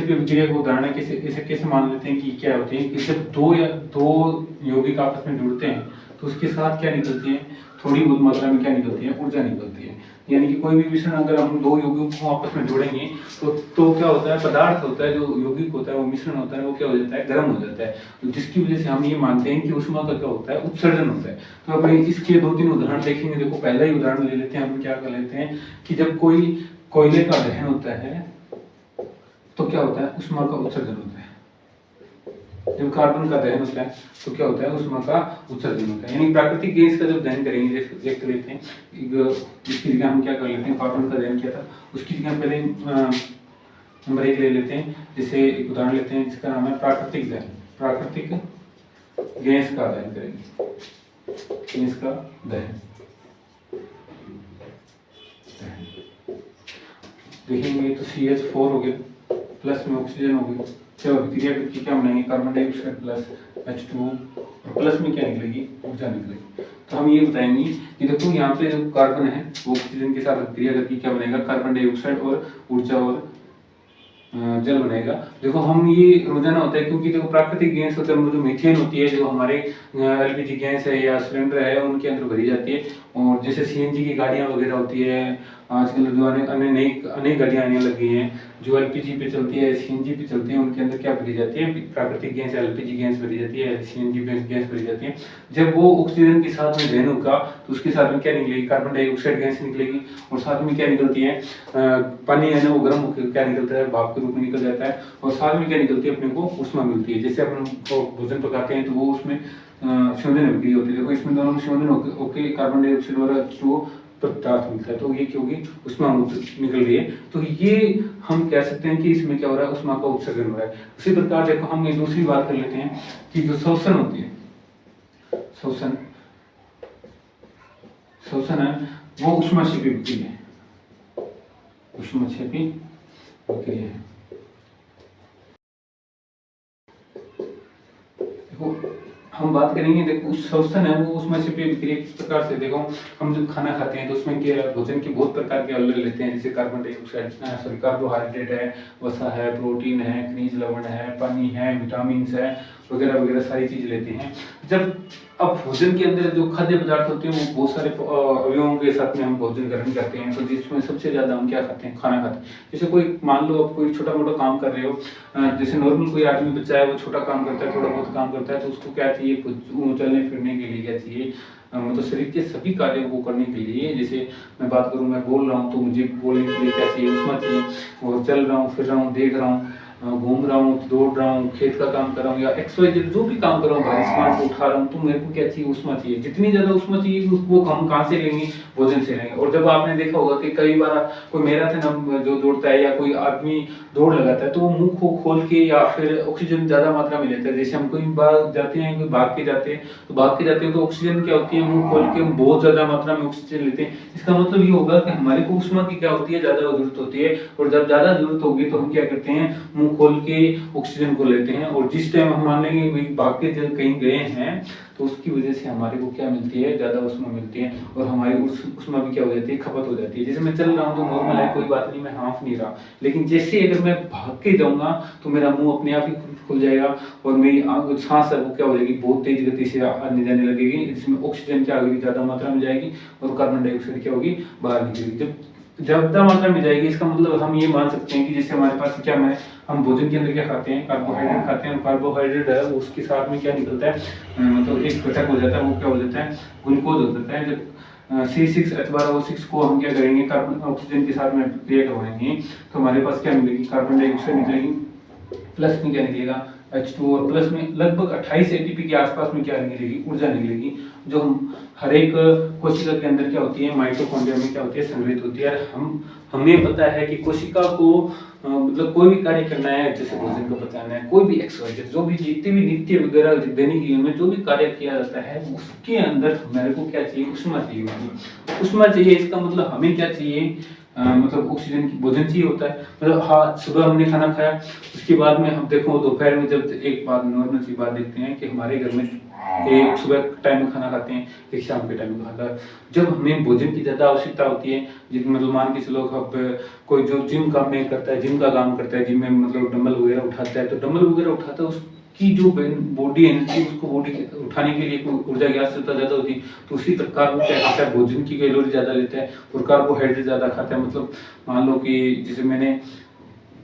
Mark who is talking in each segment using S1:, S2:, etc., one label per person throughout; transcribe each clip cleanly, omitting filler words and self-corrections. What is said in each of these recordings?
S1: शिल्प विक्रिया को उदाहरण इसे कैसे मान लेते हैं कि क्या होती है कि जब दो यौगिक आपस में जुड़ते हैं तो उसके साथ क्या निकलती है, थोड़ी बहुत मात्रा में क्या निकलती है, ऊर्जा निकलती है। यानी कि कोई भी मिश्रण अगर हम दो यौगिकों को आपस में जोड़ेंगे तो क्या होता है, पदार्थ होता है जो यौगिक होता है, वो मिश्रण होता है, वो क्या हो जाता है, गर्म हो जाता है। तो जिसकी वजह से हम ये मानते हैं कि ऊष्मा का क्या होता है, उत्सर्जन होता है। तो अब इसके 2-3 उदाहरण देखेंगे। देखो पहला ही उदाहरण ले लेते हैं, हम क्या कर लेते हैं कि जब कोई कोयले का दहन होता है तो क्या होता है, ऊष्मा का उत्सर्जन होता है। जब कार्बन का दहन होता है तो क्या होता है, ऊष्मा का उत्सर्जन होता है। यानी प्राकृतिक गैस का जब दहन करेंगे, देख लेते हैं इसकी जगह हम क्या कर लेते हैं, कार्बन का दहन किया था उसकी जगह पहले नंबर 1 ले लेते हैं। जैसे एक उदाहरण लेते हैं जिसका नाम है प्राकृतिक दहन। प्राकृतिक गैस का दहन करेंगे, गैस का दहन देखेंगे तो CH4 हो गया, प्लस में ऑक्सीजन हो गई, क्या अभिक्रिया करके क्या बनाएंगे, कार्बन डाइऑक्साइड प्लस H2O, और प्लस में क्या निकलेगी, ऊर्जा निकलेगी। तो हम ये बताएंगे कि देखो यहाँ पे जो कार्बन है वो ऑक्सीजन के साथ अभिक्रिया करके क्या बनेगा, कार्बन डाइऑक्साइड और ऊर्जा और जल बनेगा। देखो हम ये रोजाना होता है क्योंकि देखो प्राकृतिक गैस होता है, जो मीथेन होती है, जो हमारे LPG गैस है या सिलेंडर है उनके अंदर भरी जाती है। और जैसे CNG की गाड़ियां वगैरह होती है, आजकल जो अनेक गाड़ियां आने लगी हैं जो LPG पे चलती है, CNG पे चलती है, उनके अंदर क्या भरी जाती है, प्राकृतिक गैस LPG गैस भरी जाती है, CNG गैस भरी जाती है। जब वो ऑक्सीजन के साथ में दहन होगा तो उसके साथ में क्या निकलेगी, कार्बन डाइऑक्साइड गैस निकलेगी, और साथ में क्या निकलती है, पानी है ना वो गर्म होकर क्या निकलता है, भाप के रूप में निकल जाता है, और साथ में क्या निकलती है, अपने को ऊष्मा मिलती है। जैसे अपन भोजन पकाते हैं तो वो उसमें संयोजन अभिक्रिया होती है। देखो इसमें दोनों में संयोजन होकर कार्बन डाइऑक्साइड और H2O पदार्थ मिलता है, तो ये क्योंकि उष्मा निकल रही है। तो ये हम कह सकते हैं कि इसमें क्या हो रहा है, उष्मा का उत्सर्जन हो रहा है। उसी प्रकार देखो हम एक दूसरी बात कर लेते हैं कि जो शोषण होती है, शोषण है वो ऊष्माक्षेपी विक्रिया है, ऊष्माक्षेपी विक्रिया है। देखो हम बात करेंगे, देखो शोषण है वो ऊष्माक्षेपी विक्रिया किस प्रकार से, देखो हम जब खाना खाते हैं तो उसमें क्या भोजन के बहुत प्रकार के अवयव लेते हैं, जैसे कार्बन डाइऑक्साइड, सॉरी कार्बोहाइड्रेट है, वसा है, प्रोटीन है, खनिज लवण है, पानी है, विटामिन है, वगैरह वगैरह सारी चीज लेते हैं। जब अब भोजन के अंदर जो खाद्य पदार्थ होते हैं वो बहुत सारे अवयवों के साथ में हम भोजन ग्रहण करते हैं, तो जिसमें सबसे ज्यादा हम क्या खाते हैं, खाना खाते हैं। जैसे कोई मान लो आप कोई छोटा मोटा काम कर रहे हो, जैसे नॉर्मल कोई आदमी बच्चा है वो छोटा काम करता है, थोड़ा बहुत काम करता है, तो उसको क्या चाहिए, चलने फिरने के लिए क्या चाहिए, मतलब शरीर के सभी कार्यों को करने के लिए, जैसे मैं बात करूं, मैं बोल रहा हूं तो मुझे बोलने के लिए क्या चाहिए, ऊष्मा चाहिए। और चल रहा हूं, फिर रहा हूं, देख रहा हूं, घूम रहा हूँ, दौड़ रहा हूँ, खेत का काम कर रहा हूँ, या XYZ जो भी काम कर रहा हूँ, भारी सामान को उठा रहा हूँ, तो मेरे को क्या चाहिए, ऊष्मा चाहिए। जितनी ज्यादा ऊष्मा चाहिए वो हम कहाँ से लेंगे, भोजन से लेंगे। और जब आपने देखा होगा कि कई बार कोई मैराथन जो दौड़ता है या कोई आदमी दौड़ लगाता है तो वो मुंह को खोल के या फिर ऑक्सीजन ज्यादा मात्रा में लेता है। जैसे हम कोई बार जाते हैं, कोई भाग के जाते हैं तो ऑक्सीजन क्या होती है, मुंह खोल के हम बहुत ज्यादा मात्रा में ऑक्सीजन लेते हैं। इसका मतलब ये होगा कि हमारे को ऊष्मा की क्या होती है, ज्यादा जरूरत होती है। और जब ज्यादा जरूरत होगी तो हम क्या करते हैं, मुंह खोल के ऑक्सीजन को लेते हैं। और जिस टाइम हम मान लेंगे भाग के कहीं गए हैं तो उसकी वजह से हमारे को क्या मिलती है, ज्यादा ऊष्मा मिलती है, और हमारी ऊष्मा भी क्या हो जाती है, खपत हो जाती है। जैसे मैं चल रहा हूँ तो नॉर्मल है, कोई बात नहीं, मैं हाँफ नहीं रहा, लेकिन जैसे अगर मैं भाग के जाऊंगा तो मेरा मुंह अपने आप ही खुल जाएगा और मेरी सांस है वो क्या हो जाएगी, बहुत तेज गति से आने जाने लगेगी, जिसमें ऑक्सीजन क्या होगी, ज्यादा मात्रा में जाएगी, और कार्बन डाइऑक्साइड क्या होगी, बाहर निकलेगी। जब ज्यादा मात्रा में जाएगी, इसका मतलब हम ये मान सकते हैं कि जैसे हमारे पास क्या है, हम भोजन के अंदर क्या खाते हैं, कार्बोहाइड्रेट खाते हैं। कार्बोहाइड्रेट है उसके साथ में क्या निकलता है, मतलब एक घटक हो जाता है, वो क्या हो जाता है, ग्लूकोज हो जाता है। जब C6H12O6 को हम क्या करेंगे, कार्बन ऑक्सीजन के साथ में क्रिया करवाएंगे तो हमारे पास क्या मिलेगी, कार्बन डाइऑक्साइड निकलेगी, प्लस में क्या निकलेगा, H2O, और प्लस में लगभग 28 ATP के आसपास में क्या निकलेगी, ऊर्जा निकलेगी, जो हम हर एक कोशिका के अंदर क्या होती है, माइटोकॉन्ड्रिया में क्या होती है, संग्रहित होती है। हमें पता है कि कोशिका को मतलब कोई भी कार्य करना है, जैसे भोजन को पचाना है, कोई भी एक्सरसाइज, जो भी जितने भी नित्य वगैरह दैनिक जीवन में जो भी कार्य किया जाता है उसके अंदर हमारे को क्या चाहिए, ऊष्मा चाहिए। ऊष्मा चाहिए, इसका मतलब हमें क्या चाहिए, मतलब ऑक्सीजन की भोजन चाहिए होता है। मतलब हाँ, सुबह हमने खाना खाया, उसके बाद में हम देखो दोपहर में जब एक बात नॉर्मल सी बात देखते हैं कि हमारे घर में एक सुबह टाइम में खाना खाते हैं, एक शाम के टाइम में खाता है। जब हमें भोजन की ज़्यादा आवश्यकता होती है, जिन मतलब मान के चलो अब कोई जो जिम काम नहीं करता है, जिम का काम करता है, जिम में मतलब डंबल वगैरह उठाता है, तो डंबल वगैरह उठाता है, उसकी जो बॉडी एनर्जी उसको बॉडी उठाने के लिए ऊर्जा की आवश्यकता ज़्यादा होती है। तो उसी प्रकार वो क्या करता है, भोजन की कैलोरी ज़्यादा लेता है और कार्बोहाइड्रेट ज़्यादा खाता है। मतलब मान लो कि जैसे मैंने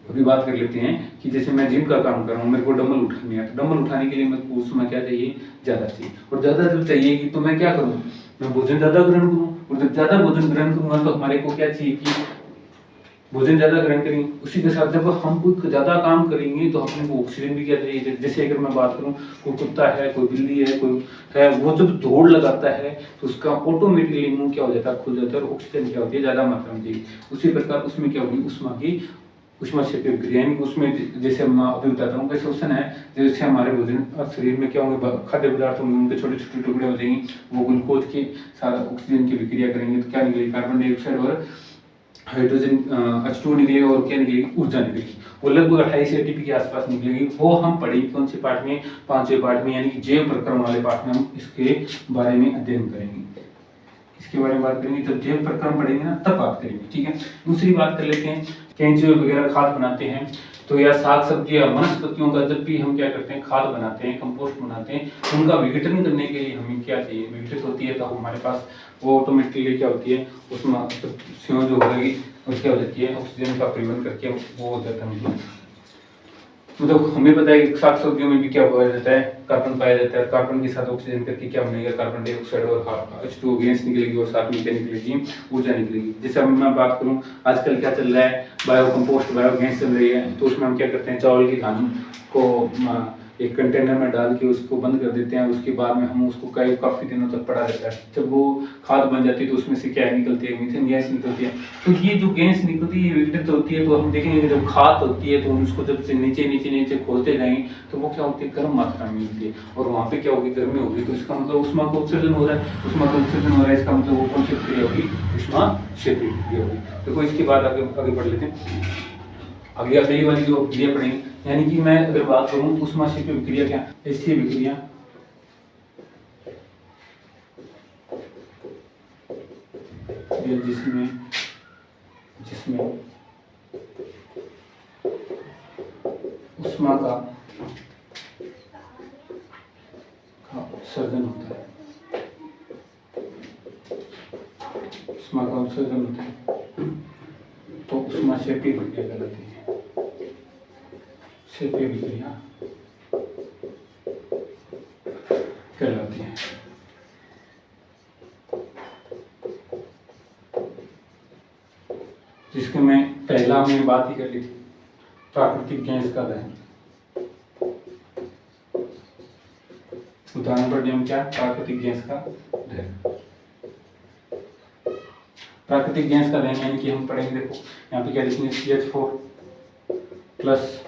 S1: अभी बात कर लेते हैं कि जैसे मैं जिम का काम कर रहा हूँ, मेरे को डंबल उठाने है, तो डंबल उठाने के लिए मेरे को उसमें क्या चाहिए, ज़्यादा चाहिए। और ज़्यादा जब चाहिए तो मैं क्या करूँ, मैं भोजन ज़्यादा ग्रहण करूँ। और जब ज़्यादा भोजन ग्रहण करूँगा तो हमारे को क्या चाहिए कि भोजन ज़्यादा ग्रहण करेंगे। उसी के साथ जब हम कोई ज़्यादा काम करेंगे तो अपने को ऑक्सीजन भी क्या चाहिए। जैसे अगर मैं बात करूँ, कोई कुत्ता है, कोई बिल्ली है, कोई है, वो जब दौड़ लगाता है तो उसका ऑटोमेटिकली मुंह क्या हो जाता है, खुल जाता है और ऑक्सीजन क्या होती है, ज़्यादा मात्रा में चाहिए। उसी प्रकार उसमें क्या होगी, ऊष्माक्षेपीय विक्रिया, यानी उसमें जैसे मैं अभी बताता हूँ कैसे क्वेश्चन है, जैसे हमारे भोजन शरीर में क्या होंगे, खाद्य पदार्थ होंगे, उनके छोटे छोटे टुकड़े हो जाएंगे, वो ग्लूकोज के साथ ऑक्सीजन की विक्रिया करेंगे तो क्या निकलेगी, कार्बन डाइऑक्साइड और हाइड्रोजन H2 निकलेगा और क्या निकलेगी, ऊर्जा निकलेगी। वो लगभग 28 एटीपी के आसपास निकलेगी। वो हम पढ़ेंगे कौन से पाठ में, 5वें पाठ में, यानी कि जैव प्रक्रम वाले पाठ में हम इसके बारे में अध्ययन करेंगे। इसके बारे में बात करेंगे जब जैव प्रक्रम पढ़ेंगे ना, तब बात करेंगे, ठीक है। दूसरी बात कर लेते हैं, केंचुए वगैरह खाद बनाते हैं तो या साग सब्जी या वनस्पतियों का जब भी हम क्या करते हैं, खाद बनाते हैं, कंपोस्ट बनाते हैं, उनका विघटन करने के लिए हमें क्या चाहिए, विघटित होती है तो हमारे पास वो ऑटोमेटिकली क्या होती है, उसमें सेव जो होगी और क्या हो जाती है, ऑक्सीजन का परिवहन करके वो हो जाता है। मतलब हमें पता है कि साग सब्जियों में भी क्या पाया जाता है, कार्बन पाया जाता है। कार्बन के साथ ऑक्सीजन करके क्या बनेगा, कार्बन डाइऑक्साइड और H2 गैस निकलेगी और साथ में क्या निकलेगी, ऊर्जा निकलेगी। जैसे अब मैं बात करूं, आजकल क्या चल रहा है, बायो कंपोस्ट, बायो गैस चल रही है, तो उसमें हम क्या करते हैं, चावल की दानों को एक कंटेनर में डाल के उसको बंद कर देते हैं। उसके बाद में हम उसको काफी दिनों तक पड़ा रहता है। जब वो खाद बन जाती है तो उसमें से क्या निकलती है, मीथेन गैस निकलती है। तो ये जो गैस निकलती है विघटित होती है, तो हम देखेंगे जब खाद होती है तो हम उसको जब से नीचे नीचे नीचे खोलते जाएंगे तो वो क्या होती है, गर्म मात्रा में मिलती है और वहाँ पे क्या होगी, गर्मी होगी। तो इसका मतलब उष्मा का उत्सर्जन हो रहा है, उष्मा का उत्सर्जन हो रहा है, इसका मतलब वो कौन सी प्रक्रिया होगी, उष्माक्षेपी प्रक्रिया होगी। देखो इसके बाद आगे बढ़ लेते हैं। अभी अगली वाली जो क्रिया पढ़ेंगे, यानी कि मैं अगर बात करूं उष्माक्षेपीय विक्रिया, क्या ऐसी विक्रिया जिसमें उष्मा का उत्सर्जन होता है, उष्मा का उत्सर्जन होता है तो उष्माक्षेपीय विक्रिया कहलाती है। क्षेपीय विक्रिया कहलाती है। जिसके मैं पहला हमने बात ही कर ली थी, प्राकृतिक गैस का दहन। उदाहरण पर नियम क्या, प्राकृतिक गैस का दहन। प्राकृतिक गैस का दहन यानी कि हम पढ़ेंगे, देखो यहाँ पे क्या लिखेंगे, CH4 प्लस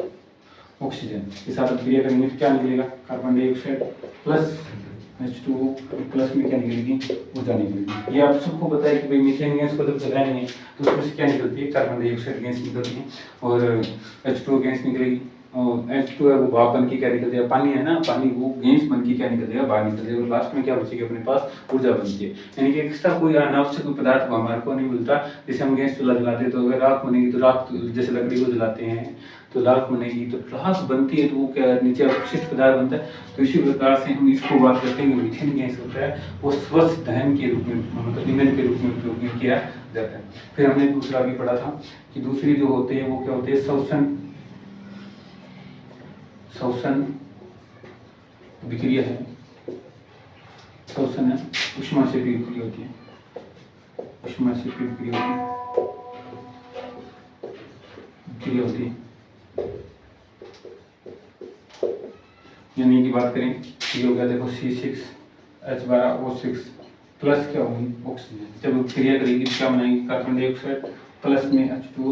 S1: ऑक्सीजन के साथ क्रिया करेंगे तो क्या निकलेगा, carbon dioxide plus H2O plus में क्या निकलेगी, ऊर्जा निकलेगी। ये आप सबको पता है कि भाई मीथेन गैस को जब जलाएंगे तो उसमें से क्या निकलती है, कार्बन डाइऑक्साइड गैस निकलती है और H2O गैस निकलेगी। और H2 है वो भाप बन के क्या निकलती है, पानी है ना, पानी वो गैस बन के क्या निकल जाएगा, बाहर निकल जाएगा और लास्ट में क्या बचेगी, अपने पास ऊर्जा बनती है। यानी कि एक्स्ट्रा कोई अनावश्यक कोई पदार्थ हमारे को नहीं मिलता। जैसे हम गैस चूल्हा जलाते हैं तो अगर राख बनेगी तो राख, जैसे लकड़ी को जलाते हैं तो राख बनेगी, तो राख बनती है तो वो क्या नीचे अपशिष्ट पदार्थ बनता है। तो इसी प्रकार से हम इसको बात करते हैं कि मीथेन गैस होता है वो स्वच्छ दहन के रूप में, मतलब ईंधन के रूप में उपयोग किया जाता है। फिर हमने दूसरा भी पढ़ा था कि दूसरी जो होते हैं वो क्या होते हैं, शोषण विक्रिया है। शोषण है उष्माक्षेपी विक्रिया होती है, उष्माक्षेपी विक्रिया होती है। यानी कि बात करें, ये हो गया देखो C6H12O6 प्लस क्या होगी, ऑक्सीजन। जब क्रिया करेगी तो क्या बनाएगी, कार्बन डाइऑक्साइड प्लस में H2O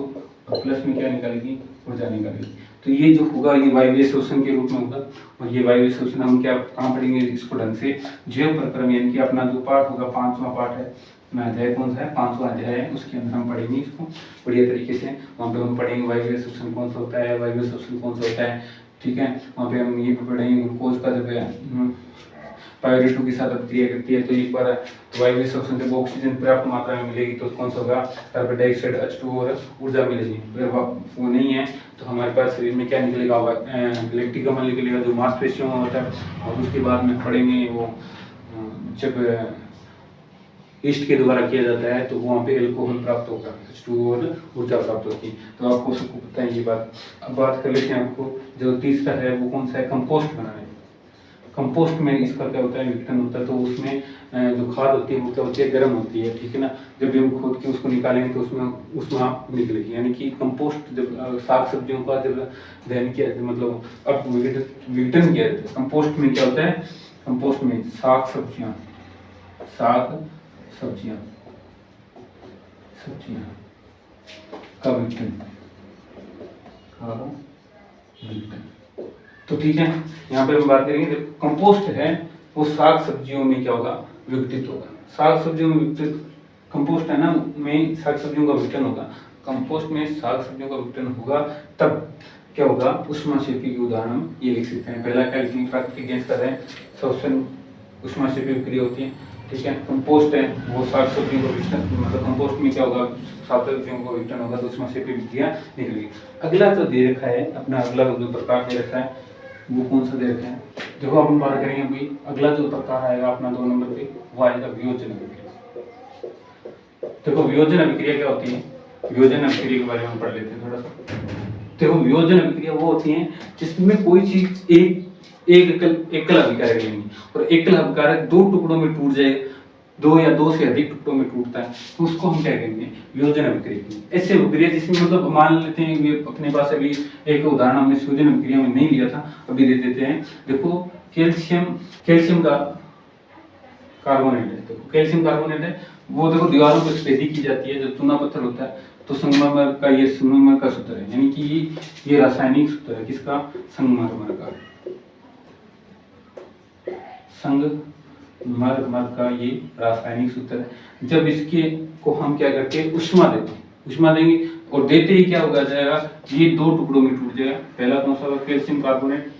S1: और प्लस में क्या निकालेगी, ऊर्जा निकालेगी। तो ये जो होगा ये वायवीय शोषण के रूप में होगा। और ये वायवीय शोषण हम क्या कहाँ पढ़ेंगे इसको ढंग से, जैव प्रक्रम, यानी कि अपना जो पाठ होगा 5वां पाठ है में अध्याय कौन सा है, 5वां अध्याय है, उसके अंदर हम पढ़ेंगे इसको बढ़िया तरीके से। वहाँ पे हम पढ़ेंगे वायवीय श्वसन कौन सा होता है, वायवीय श्वसन कौन सा होता है, ठीक है। वहाँ पे हम ये भी पढ़ेंगे ग्लूकोज का जब पायरेटो के साथ अभिक्रिया करती है तो एक बार वायवीय श्वसन जब ऑक्सीजन पर्याप्त मात्रा में मिलेगी तो कौन सा होगा, कार्बन डाइऑक्साइड H2 और ऊर्जा मिलेगी। अगर वो नहीं है तो हमारे पास शरीर में क्या निकलेगा, लैक्टिक अम्ल निकलेगा जो मांसपेशियों में होता है। और उसके बाद में पढ़ेंगे वो जब ईस्ट के द्वारा किया जाता है तो वहाँ पे एल्कोहल प्राप्त होगा, H2 और ऊर्जा प्राप्त होती है। तो आपको सबको पता है ये बात। अब बात कर लेते हैं आपको जो तीसरा है वो कौन सा है, कंपोस्ट बनाने। कंपोस्ट में इसका क्या होता है, विघटन होता है। तो उसमें जो खाद होती है वो क्या होती है, गर्म होती है, ठीक है ना। जब भी हम खोद के उसको निकालेंगे तो उसमें उसमें निकलेगी। यानी कि कंपोस्ट जब साग सब्जियों का जब दहन किया मतलब अब विघटन किया जाता है कंपोस्ट में क्या होता है, कंपोस्ट में साग सब्जियां का विघटन तो ठीक है। यहाँ पे हम बात करेंगे जब कंपोस्ट है वो साग सब्जियों में क्या होगा, विघटित होगा। साग सब्जियों में विघटित कंपोस्ट है ना में साग सब्जियों का विघटन होगा। कंपोस्ट में साग सब्जियों का विघटन होगा तब क्या होगा, ऊष्माक्षेपी के उदाहरण हम ये लिख सकते हैं। पहला क्या लिखेंगे, प्राकृतिक गैस का है श्वसन ऊष्माक्षेपी विक्रिया होती है, ठीक है। कंपोस्ट है वो साग सब्जियों का विघटन, मतलब कंपोस्ट में क्या होगा, साग सब्जियों का विघटन होगा तो ऊष्माक्षेपी विक्रिया निकलेगी। अगला जो दे रखा है अपना, अगला जो प्रकार दे रखा है वो कौन सा दे रखा है, देखो अब हम बात करेंगे अभी अगला जो प्रकार आएगा अपना 2 नंबर पे वो आएगा वियोजन अभिक्रिया। देखो वियोजन अभिक्रिया क्या होती है, वियोजन अभिक्रिया के बारे में हम पढ़ लेते हैं थोड़ा सा। देखो वियोजन अभिक्रिया वो होती है जिसमें कोई चीज एकल अभिकारक लेंगे और एकल अभिकारक 2 टुकड़ों में टूट जाए, 2 या 2 से अधिक टुकड़ों में टूटता है तो उसको हम क्या कहेंगे, वियोजन अभिक्रिया। ऐसे अभिक्रिया जिसमें मतलब मान लेते हैं ये अपने पास अभी एक उदाहरण हमने वियोजन अभिक्रिया में नहीं लिया था, अभी दे देते हैं। देखो कैल्शियम का कार्बोनेट है, देखो कैल्शियम कार्बोनेट है वो देखो दीवारों पर सफेदी की जाती है, जो चूना पत्थर होता है तो संगमरमर का ये संगमरमर का सूत्र है, यानी कि ये रासायनिक सूत्र है किसका, संगमरमर का, संगमरमर का ये रासायनिक सूत्र है। जब इसके को हम क्या करते हैं, ऊष्मा देते हैं, ऊष्मा देंगे और देते ही क्या होगा जाएगा, ये 2 टुकड़ों में टूट जाएगा। पहला कौन सा होगा, कैल्शियम कार्बोनेट।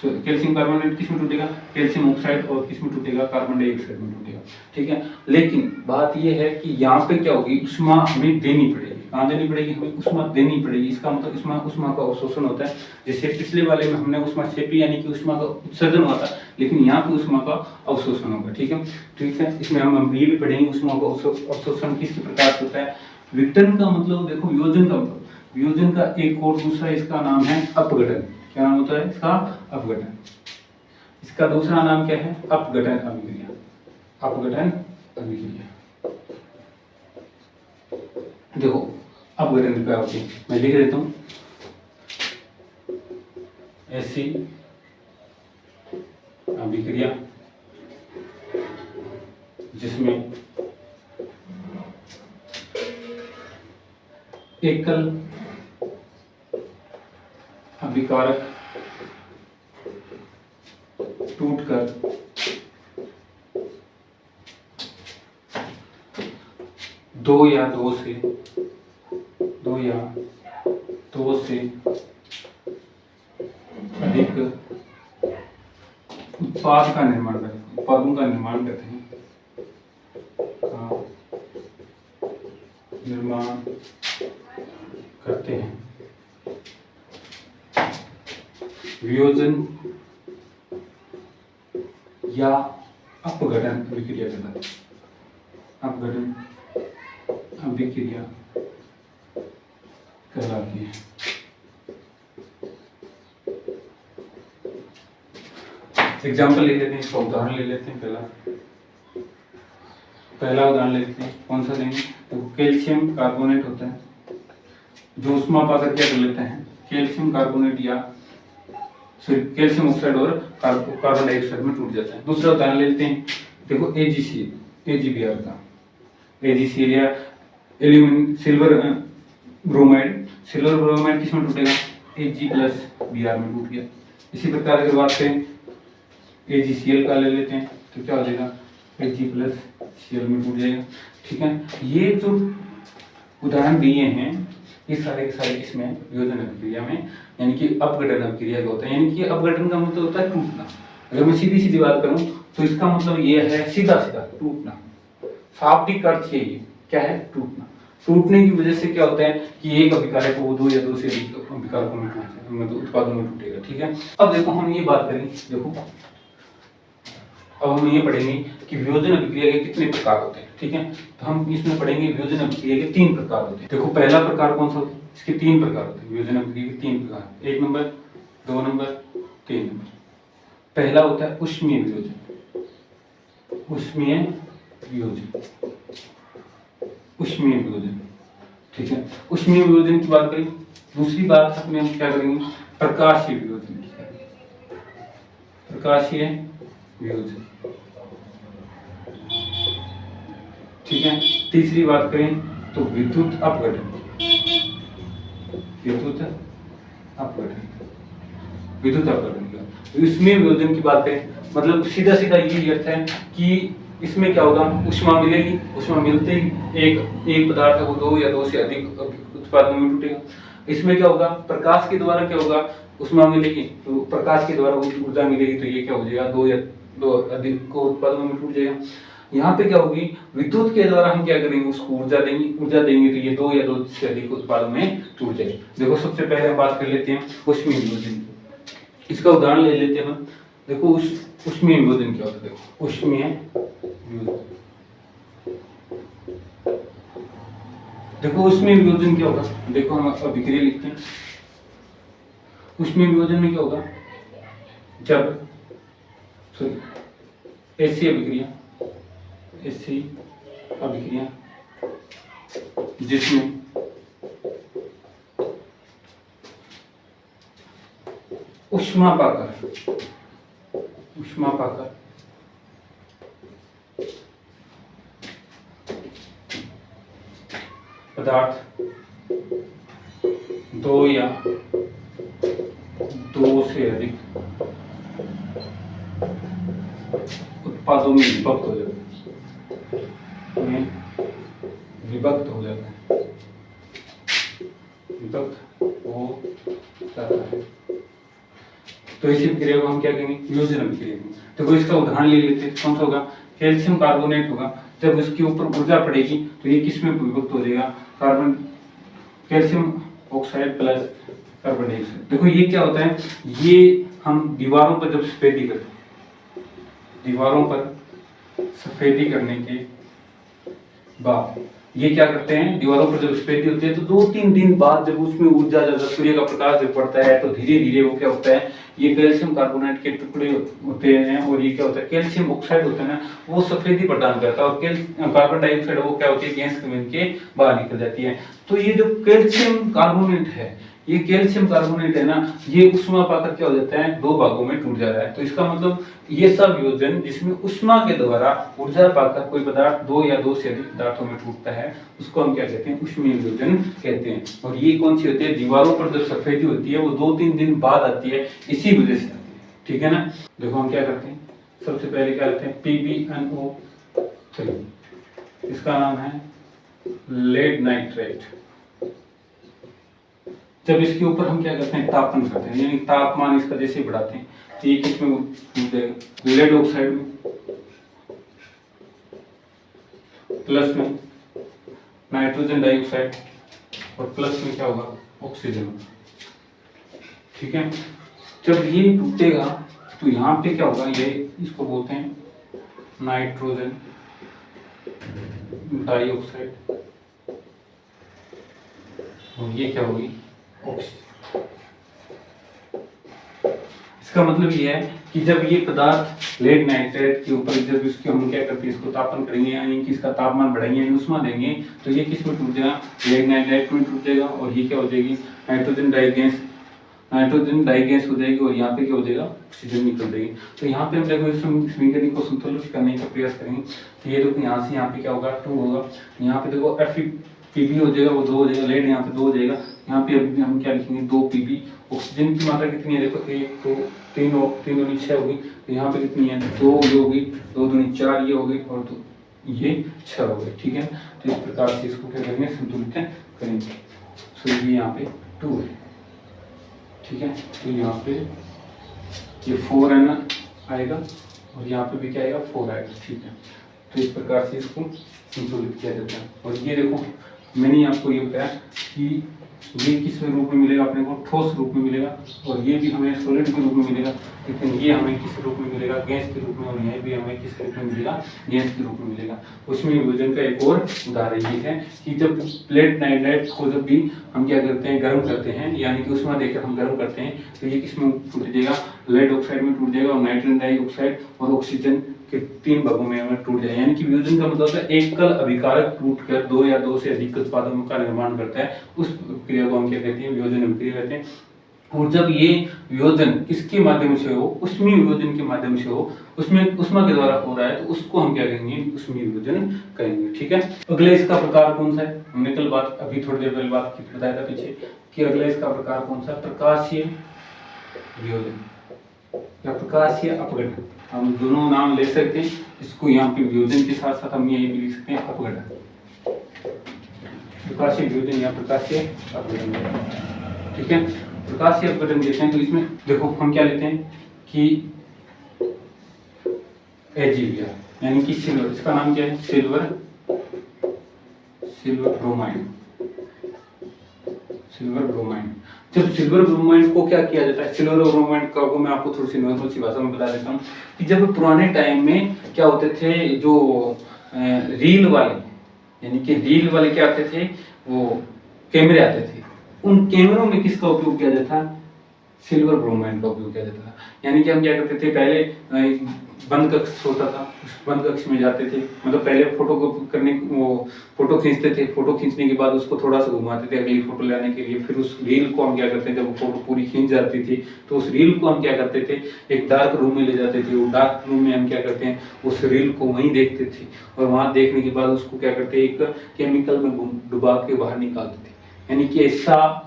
S1: कैल्शियम कार्बोनेट किस में टूटेगा, कैल्शियम ऑक्साइड, और किस में टूटेगा, कार्बन डाइऑक्साइड में टूटेगा, ठीक है। लेकिन बात यह है कि यहाँ पे क्या होगी, ऊष्मा हमें देनी पड़ेगी। कहाँ देनी पड़ेगी, हमें ऊष्मा देनी पड़ेगी। इसका मतलब ऊष्मा का अवशोषण होता है। जैसे पिछले वाले में हमने ऊष्माक्षेपी यानी कि ऊष्मा का उत्सर्जन हुआ था, लेकिन यहाँ पे ऊष्मा का अवशोषण होगा, ठीक है, ठीक है। इसमें हम ये भी पढ़ेंगे ऊष्मा का अवशोषण किस प्रकार से होता है। विघटन का मतलब देखो, वियोजन का मतलब, वियोजन का एक और दूसरा इसका नाम है अपघटन। क्या नाम होता है इसका, अपघटन। इसका दूसरा नाम क्या है, अपघटन अभिक्रिया, अपघटन अभिक्रिया। देखो अपघटन क्या होती है, मैं लिख देता हूं, ऐसी अभिक्रिया जिसमें एकल अभिकारक टूटकर 2 या 2 से अधिक उत्पादों का निर्माण करते हैं, वियोजन या अपघटन अभिक्रिया कहलाती है, अपघटन अभिक्रिया कहलाती है। एग्जाम्पल ले लेते हैं, इसका उदाहरण ले लेते हैं। पहला उदाहरण ले लेते हैं, कौन सा लेंगे, तो कैल्शियम कार्बोनेट होता है जो ऊष्मा पाकर क्या कर लेते हैं, कैल्शियम कार्बोनेट या कैल्शियम ऑक्साइड और कार्बन डाइऑक्साइड में टूट जाता है। दूसरा उदाहरण लेते हैं, देखो AgBr का, AgCl या सिल्वर ब्रोमाइड किस में टूटेगा, Ag+Br में टूट गया। इसी प्रकार अगर बात करें AgCl का ले लेते हैं तो क्या हो जाएगा, Ag+Cl में टूट जाएगा। ठीक है, ये जो उदाहरण दिए हैं ये सारे के सारे इसमें वियोजन अभिक्रिया में, यानी कि अपघटन अभिक्रिया का होता है। यानी कि अपघटन का मतलब होता है टूटना। अगर मैं सीधी सीधी बात करूं तो इसका मतलब ये है सीधा सीधा टूटना। शाब्दिक अर्थ ये क्या है, टूटना। टूटने की वजह से क्या होता है कि एक अभिकारक वो दो या दो से अधिक अभिकारकों में मतलब उत्पादों में टूटेगा। ठीक है, अब देखो हम ये बात करें, देखो अब हम ये पढ़ेंगे कि वियोजन अभिक्रिया के कितने प्रकार होते हैं। ठीक है, तो हम इसमें पढ़ेंगे वियोजन अभिक्रिया के 3 प्रकार होते हैं। देखो पहला प्रकार कौन सा होता है, इसके 3 प्रकार होते हैं वियोजन अभिक्रिया के 3 प्रकार, 1 नंबर, 2 नंबर, 3 नंबर। पहला होता है ऊष्मीय वियोजन। ऊष्मीय वियोजन, ऊष्मीय वियोजन। ठीक है, ऊष्मीय वियोजन की बात करें। दूसरी बात अपने हम क्या करेंगे, प्रकाशीय वियोजन की करेंगे। प्रकाशीय वियोजन। ठीक है, तीसरी बात करें तो विद्युत अपघटन। विद्युत अपघटन, विद्युत अपघटन का। ऊष्मीय वियोजन की बात करें मतलब सीधा सीधा ये अर्थ है कि इसमें क्या होगा, ऊष्मा मिलेगी, ऊष्मा मिलते ही एक पदार्थ है वो दो या दो से अधिक उत्पादों में टूटेगा। इसमें क्या होगा, प्रकाश के द्वारा क्या होगा, ऊष्मा मिलेगी तो प्रकाश के द्वारा ऊर्जा मिलेगी, तो ये क्या हो जाएगा, दो या दो अधिक को उत्पादों में टूट जाएगा। यहाँ पे क्या होगी, विद्युत के द्वारा हम क्या करेंगे, उसको ऊर्जा देंगे तो ये दो या दो से अधिक उत्पादों में टूट जाएगा। देखो सबसे पहले हम बात कर लेते हैं ऊष्मीय वियोजन की। इसका उदाहरण ले लेते हैं हम। देखो ऊष्मीय वियोजन क्या होता है, देखो ऊष्मीय वियोजन, देखो ऊष्मीय वियोजन क्या होगा, देखो हम अभिक्रिया लिखते हैं। ऊष्मीय वियोजन में क्या होगा, जब ऐसी अभिक्रिया जिसमें ऊष्मा पाकर पदार्थ दो या दो से अधिक उत्पादों में विभक्त हो जाता है, विभक्त हो जाता है। तो इसी प्रक्रिया को हम क्या कहेंगे, वियोजन अभिक्रिया। देखो इसका उदाहरण ले लेते हैं, कौन सा होगा, कैल्शियम कार्बोनेट होगा। जब उसके ऊपर ऊर्जा पड़ेगी तो ये किस में विभक्त हो जाएगा, carbon calcium oxide plus carbon dioxide. देखो ये क्या होता है, ये हम दीवारों पर जब सफेदी करते हैं, दीवारों पर सफेदी करने के बाद ये क्या करते हैं, दीवारों पर जब सफेदी होती है तो 2-3 दिन बाद जब उसमें ऊर्जा ज्यादा सूर्य का प्रकाश जब पड़ता है तो धीरे धीरे वो क्या होता है, ये कैल्शियम कार्बोनेट के टुकड़े होते हैं और ये क्या होता है, कैल्शियम ऑक्साइड होता है ना, वो सफेदी प्रदान करता है और कार्बन डाइऑक्साइड वो क्या होती है, गैस बन के बाहर निकल जाती है। तो ये जो कैल्शियम कार्बोनेट है, ये कैल्शियम कार्बोनेट है ना, ये ऊष्मा पाकर क्या हो जाता है, दो भागों में टूट जा रहा है। तो इसका मतलब ये सब वियोजन जिसमें ऊष्मा के द्वारा ऊर्जा पाकर कोई पदार्थ दो या दो से अधिक पदार्थों में टूटता है, उसको हम क्या कहते हैं, ऊष्मीय वियोजन कहते हैं। और ये कौन सी होती है, दीवारों पर जो सफेदी होती है वो 2-3 दिन बाद आती है, इसी वजह से आती है। ठीक है ना। देखो हम क्या करते हैं, सबसे पहले क्या करते हैं, PbNO3, इसका नाम है लेड नाइट्रेट। जब इसके ऊपर हम क्या करते हैं, तापन करते हैं, यानी तापमान इसका जैसे बढ़ाते हैं तो ये किसमें लेड ऑक्साइड में, प्लस में नाइट्रोजन डाइऑक्साइड और प्लस में क्या होगा, ऑक्सीजन। ठीक है, जब ये टूटेगा तो यहाँ पे क्या होगा, ये इसको बोलते हैं नाइट्रोजन डाइऑक्साइड और ये क्या होगी, ऑक्सीजन। इसका मतलब ये है कि जब ये पदार्थ लेड नाइट्रेट के ऊपर जब इसके हम क्या करते हैं, इसको तापन करेंगे यानी कि इसका तापमान बढ़ाएंगे यानी ऊष्मा देंगे तो ये किस में टूट जाएगा, लेड नाइट्रेट में टूट जाएगा और ये क्या हो जाएगी, नाइट्रोजन डाई गैस हो जाएगी और यहाँ पे क्या हो जाएगा, ऑक्सीजन निकल जाएगी। तो यहाँ पे हम देखो इस समीकरण को संतुलित करने का प्रयास करेंगे तो ये देखो यहाँ से यहाँ पे क्या होगा, 2 होगा, यहाँ पे देखो Pb हो जाएगा, वो 2 हो जाएगा, लेड यहाँ पे 2 हो जाएगा, यहाँ पे हम क्या लिखेंगे, 2 Pb। ऑक्सीजन की मात्रा कितनी है, देखो 1 2 तीनों 6 होगी, तो यहाँ पे कितनी है 2 ये होगी, 2 दूनी 4 ये होगी और तो ये 6 हो गए, ठीक है। तो इस प्रकार से इसको क्या करेंगे, संतुलित करेंगे। सो ये यहाँ पे 2 है, ठीक है। तो यहाँ पे ये 4n आएगा और यहाँ पे भी क्या आएगा 4 आएगा, ठीक है। तो इस प्रकार से इसको संतुलित किया जाता है। और ये देखो मैंने आपको ये बताया कि ये किस रूप में मिलेगा, अपने को ठोस रूप में मिलेगा, और ये भी हमें सॉलिड के रूप में मिलेगा, लेकिन ये हमें किस रूप में मिलेगा, गैस के रूप में, और ये भी हमें किस रूप में मिलेगा, गैस के रूप में मिलेगा। उसमें विभाजन का एक और उदाहरण ये है कि जब प्लेट नाइट्राइड को जब भी हम क्या करते हैं, गर्म करते हैं, यानी कि उसमें देकर हम गर्म करते हैं, तो ये किस में टूट जाएगा, लेड ऑक्साइड में टूट जाएगा, और नाइट्रोजन डाइऑक्साइड और ऑक्सीजन के 3 भागों में हमें टूट जाए। यानी कि वियोजन का मतलब है एकल अभिकारक टूटकर 2 या 2 से अधिक उत्पादों का निर्माण करता है, उस क्रिया को हम क्या कहते हैं, वियोजन अभिक्रिया कहते हैं। और जब ये वियोजन किसके माध्यम से हो, उष्मीय वियोजन के माध्यम से हो, उसमें उष्मा के द्वारा हो रहा है, तो उसको हम क्या कहेंगे, उष्मीय वियोजन कहेंगे, ठीक है। अगले इसका प्रकार कौन सा है, हमने कल बात अभी थोड़ी देर पहले बात की बताया था पीछे कि अगले इसका प्रकार कौन सा, प्रकाशीय वियोजन या प्रकाशीय अपघटन। हम दोनों नाम ले सकते हैं, इसको यहाँ पे वियोजन के साथ साथ हम यही भी लिख सकते हैं अपघटन, प्रकाशीय वियोजन या प्रकाशीय अपघटन, ठीक है। प्रकाशीय अपघटन कहते हैं। तो इसमें देखो हम क्या लेते हैं कि AgBr यानी कि सिल्वर, इसका नाम क्या है, सिल्वर ब्रोमाइड, सिल्वर ब्रोमाइड। जब सिल्वर ब्रोमाइड को क्या किया जाता है, सिल्वर ब्रोमाइड का को मैं आपको थोड़ी सी नॉर्मल सी भाषा में बता देता हूँ कि जब पुराने टाइम में क्या होते थे, जो रील वाले, यानी कि रील वाले क्या आते थे, वो कैमरे आते थे, उन कैमरों में किसका उपयोग किया जाता था, सिल्वर ब्रोमाइड का उपयोग किया जाता था। यानी कि हम क्या करते थे, पहले बंद कक्ष होता था, उस बंद कक्ष में जाते थे, मतलब पहले फोटो को करने, वो फोटो खींचते थे, फोटो खींचने के बाद उसको थोड़ा सा घुमाते थे अगली फोटो लेने के लिए, फिर उस रील को हम क्या करते थे, जब फोटो पूरी खींच जाती थी तो उस रील को हम क्या करते थे, एक डार्क रूम में ले जाते थे। वो डार्क रूम में हम क्या करते हैं, उस रील को वहीं देखते थे, और वहां देखने के बाद उसको क्या करते, एक केमिकल में डुबा के बाहर निकालते थे। यानी कि ऐसा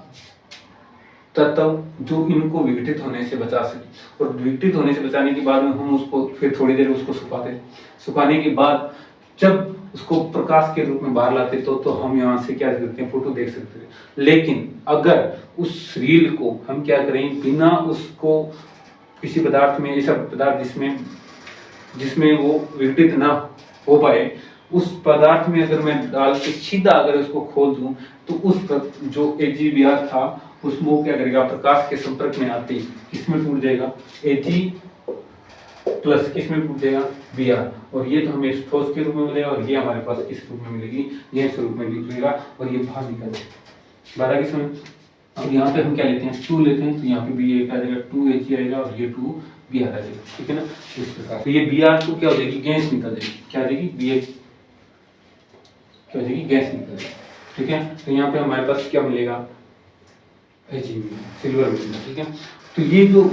S1: तत्व जो इनको विघटित होने से बचा सके, और विघटित होने से बचाने के बाद में हम उसको फिर थोड़ी देर उसको सुखाते, सुखाने के बाद जब उसको प्रकाश के रूप में बाहर लाते तो हम यहाँ से क्या करते हैं, फोटो देख सकते हैं। लेकिन अगर उस रील को हम क्या करें, बिना उसको किसी पदार्थ में, ऐसा पदार्थ जिसमें वो विघटित ना हो पाए, उस पदार्थ में अगर मैं डाल के सीधा अगर उसको खोल दूं, तो उस जो AgBr था उसमें वो क्या करेगा, प्रकाश के संपर्क में आते ही किसमें टूट जाएगा, Ag प्लस किसमें टूट जाएगा, Br, और ये तो हमें ठोस के रूप में मिलेगा, और ये हमारे पास किस रूप में मिलेगी, गैस रूप में निकलेगा, और ये बाहर निकल जाएगा 12 किसमें। अब यहाँ पे हम क्या लेते हैं, 2 लेते हैं, तो यहाँ पे भी ये क्या आएगा, 2Ag आएगा, और ये 2Br आ जाएगा, ठीक है ना। इस प्रकार तो ये Br तो क्या हो जाएगी, गैस निकल जाएगी, क्या आ जाएगी, क्या हो जाएगी, गैस निकल जाएगी, ठीक है। तो यहाँ पे हमारे पास क्या मिलेगा, AgBr, सिल्वर मिलेगा, ठीक है। तो ये जो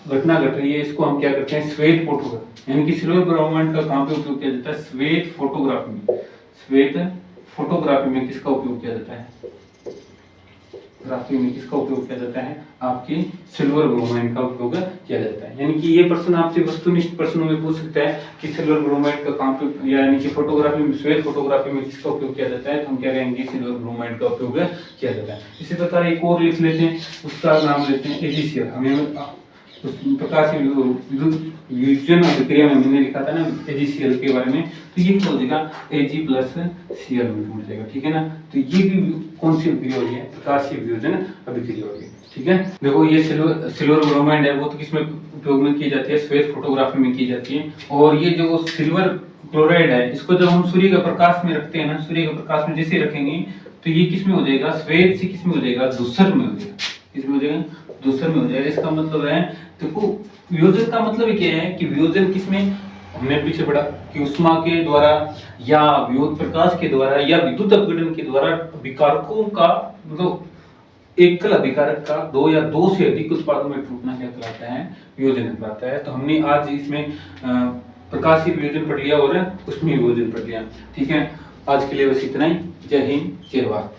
S1: घटना घट रही है, इसको हम क्या करते हैं, श्वेत फोटोग्राफी, यानी कि सिल्वर ब्रोमाइड का कहाँ पे उपयोग किया जाता है, श्वेत फोटोग्राफी में। श्वेत फोटोग्राफी में किसका उपयोग किया जाता है, ग्राफी में किसका उपयोग किया जाता है, आपके सिल्वर ब्रोमाइड का उपयोग किया जाता है। यानी कि ये प्रश्न आपसे वस्तुनिष्ठ प्रश्नों में पूछ सकता है कि सिल्वर ब्रोमाइड का कहाँ पे, यानी कि फोटोग्राफी में, श्वेत फोटोग्राफी में किसका उपयोग किया जाता है, तो हम क्या कहेंगे, सिल्वर ब्रोमाइड का उपयोग किया जाता है। इसी प्रकार एक और लिख लेते हैं, उसका नाम लेते हैं AgCl। हमें उस प्रकाशीय विद्युत वियोजन अभिक्रिया में मैंने लिखा था ना AgCl के बारे में, तो ये क्या हो जाएगा, Ag प्लस Cl में टूट जाएगा, ठीक है ना। तो ये भी कौन सी अभिक्रिया हो रही है, प्रकाशीय वियोजन अभिक्रिया हो रही है, ठीक है। देखो ये सिल्वर ब्रोमाइड है, वो तो किसमें उपयोग में की जाती है, श्वेत फोटोग्राफी में की जाती है। और ये जो सिल्वर क्लोराइड है, इसको जब हम सूर्य के प्रकाश में रखते हैं ना, सूर्य के प्रकाश में जैसे रखेंगे तो ये किसमें हो जाएगा, श्वेत से किसमें हो जाएगा, धूसर में हो जाएगा, किसमें हो जाएगा, धूसर में हो जाएगा। इसका मतलब है, देखो वियोजन का मतलब क्या है कि वियोजन किसमें, हमने पीछे पढ़ा कि उष्मा के द्वारा या विद्युत प्रकाश के द्वारा या विद्युत अपघटन के द्वारा विकारकों का, मतलब एकल अभिकारक का 2 या 2 से अधिक उत्पादों में टूटना क्या कहलाता है, वियोजन कहलाता है। तो हमने आज इसमें प्रकाशीय वियोजन पढ़ लिया और उष्मीय वियोजन पढ़ लिया, ठीक है। आज के लिए बस इतना ही। जय हिंद, जय भारत।